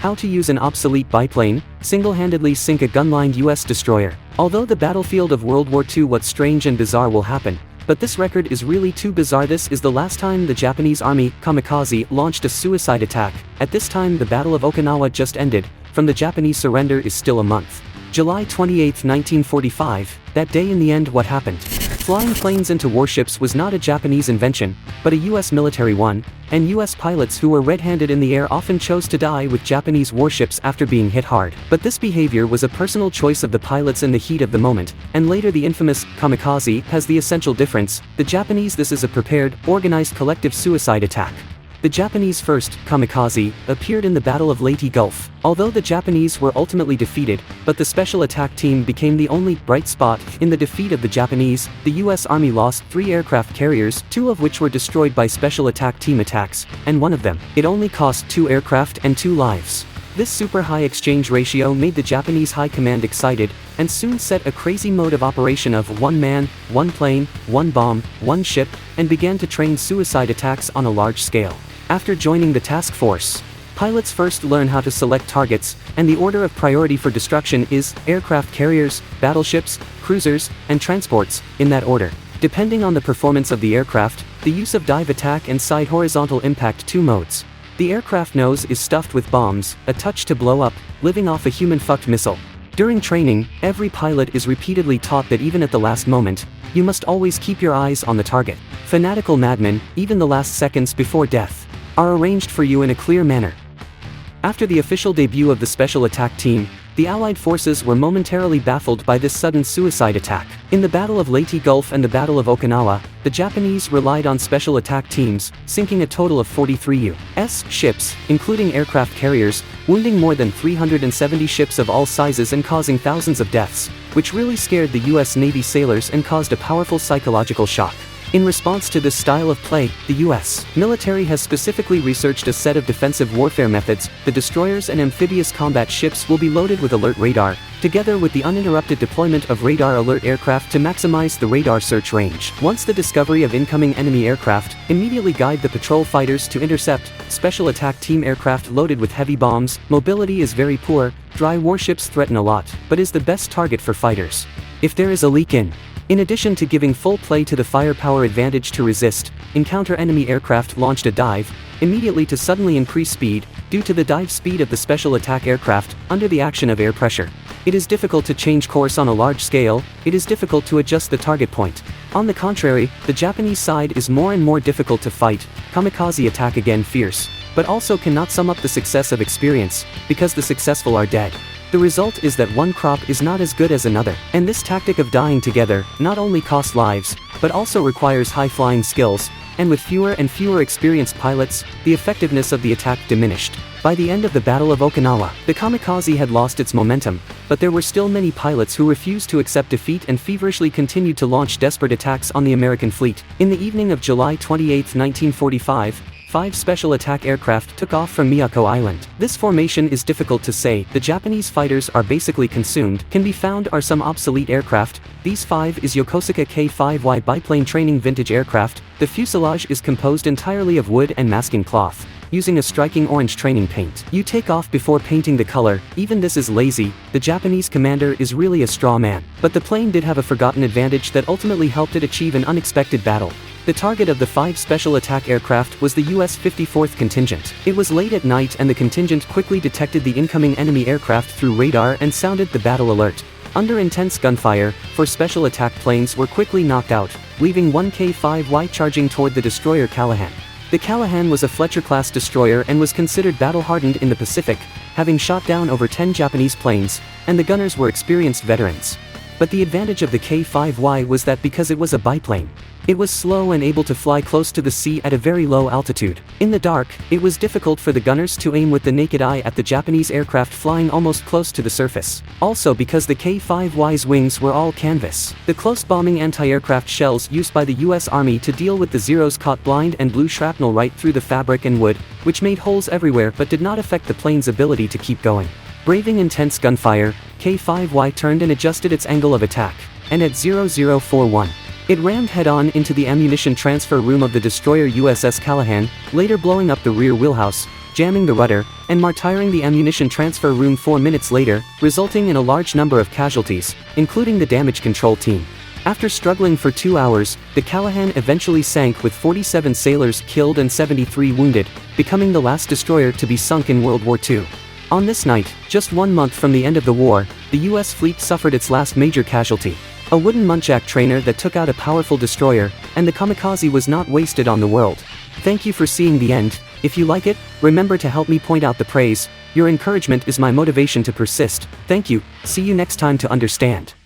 How to use an obsolete biplane, single-handedly sink a gun-lined US destroyer. Although the battlefield of World War II, what strange and bizarre will happen, but this record is really too bizarre. This is the last time the Japanese army, Kamikaze, launched a suicide attack. At this time the Battle of Okinawa just ended. From the Japanese surrender is still a month. July 28, 1945, that day in the end what happened? Flying planes into warships was not a Japanese invention, but a US military one, and US pilots who were red-handed in the air often chose to die with Japanese warships after being hit hard. But this behavior was a personal choice of the pilots in the heat of the moment, and later the infamous Kamikaze has the essential difference. The Japanese, this is a prepared, organized collective suicide attack. The Japanese first, Kamikaze, appeared in the Battle of Leyte Gulf. Although the Japanese were ultimately defeated, but the special attack team became the only bright spot in the defeat of the Japanese. The US Army lost 3 aircraft carriers, 2 of which were destroyed by special attack team attacks, and one of them, it only cost 2 aircraft and 2 lives. This super high exchange ratio made the Japanese high command excited, and soon set a crazy mode of operation of 1 man, 1 plane, 1 bomb, 1 ship, and began to train suicide attacks on a large scale. After joining the task force, pilots first learn how to select targets, and the order of priority for destruction is aircraft carriers, battleships, cruisers, and transports, in that order. Depending on the performance of the aircraft, the use of dive attack and side horizontal impact 2 modes. The aircraft nose is stuffed with bombs, a touch to blow up, living off a human-fucked missile. During training, every pilot is repeatedly taught that even at the last moment, you must always keep your eyes on the target. Fanatical madmen, even the last seconds before death, are arranged for you in a clear manner. After the official debut of the special attack team, the Allied forces were momentarily baffled by this sudden suicide attack. In the Battle of Leyte Gulf and the Battle of Okinawa, the Japanese relied on special attack teams, sinking a total of 43 U.S. ships, including aircraft carriers, wounding more than 370 ships of all sizes and causing thousands of deaths, which really scared the US Navy sailors and caused a powerful psychological shock. In response to this style of play, the US military has specifically researched a set of defensive warfare methods. The destroyers and amphibious combat ships will be loaded with alert radar, together with the uninterrupted deployment of radar alert aircraft to maximize the radar search range. Once the discovery of incoming enemy aircraft, immediately guide the patrol fighters to intercept. Special attack team aircraft loaded with heavy bombs, mobility is very poor, dry warships threaten a lot, but is the best target for fighters. If there is a leak in addition to giving full play to the firepower advantage to resist, encounter enemy aircraft launched a dive, immediately to suddenly increase speed, due to the dive speed of the special attack aircraft, under the action of air pressure. It is difficult to change course on a large scale, it is difficult to adjust the target point. On the contrary, the Japanese side is more and more difficult to fight. Kamikaze attack again fierce, but also cannot sum up the success of experience, because the successful are dead. The result is that one crop is not as good as another, and this tactic of dying together not only costs lives, but also requires high flying skills, and with fewer and fewer experienced pilots, the effectiveness of the attack diminished. By the end of the Battle of Okinawa, the Kamikaze had lost its momentum, but there were still many pilots who refused to accept defeat and feverishly continued to launch desperate attacks on the American fleet. In the evening of July 28, 1945, 5 special attack aircraft took off from Miyako Island. This formation is difficult to say. The Japanese fighters are basically consumed. Can be found are some obsolete aircraft. These 5 is Yokosuka K-5Y biplane training vintage aircraft. The fuselage is composed entirely of wood and masking cloth, using a striking orange training paint. You take off before painting the color. Even this is lazy. The Japanese commander is really a straw man. But the plane did have a forgotten advantage that ultimately helped it achieve an unexpected battle. The target of the 5 special attack aircraft was the US 54th contingent. It was late at night and the contingent quickly detected the incoming enemy aircraft through radar and sounded the battle alert. Under intense gunfire, 4 special attack planes were quickly knocked out, leaving 1 K-5Y charging toward the destroyer Callahan. The Callahan was a Fletcher-class destroyer and was considered battle-hardened in the Pacific, having shot down over 10 Japanese planes, and the gunners were experienced veterans. But the advantage of the K-5Y was that because it was a biplane, it was slow and able to fly close to the sea at a very low altitude. In the dark, it was difficult for the gunners to aim with the naked eye at the Japanese aircraft flying almost close to the surface. Also because the K-5Y's wings were all canvas. The close bombing anti-aircraft shells used by the US Army to deal with the Zeros caught blind and blew shrapnel right through the fabric and wood, which made holes everywhere but did not affect the plane's ability to keep going. Braving intense gunfire, K-5Y turned and adjusted its angle of attack, and at 0041, it rammed head-on into the ammunition transfer room of the destroyer USS Callahan, later blowing up the rear wheelhouse, jamming the rudder, and martyring the ammunition transfer room 4 minutes later, resulting in a large number of casualties, including the damage control team. After struggling for 2 hours, the Callahan eventually sank with 47 sailors killed and 73 wounded, becoming the last destroyer to be sunk in World War II. On this night, just 1 month from the end of the war, the US fleet suffered its last major casualty. A wooden muntjac trainer that took out a powerful destroyer, and the Kamikaze was not wasted on the world. Thank you for seeing the end. If you like it, remember to help me point out the praise. Your encouragement is my motivation to persist. Thank you. See you next time to understand.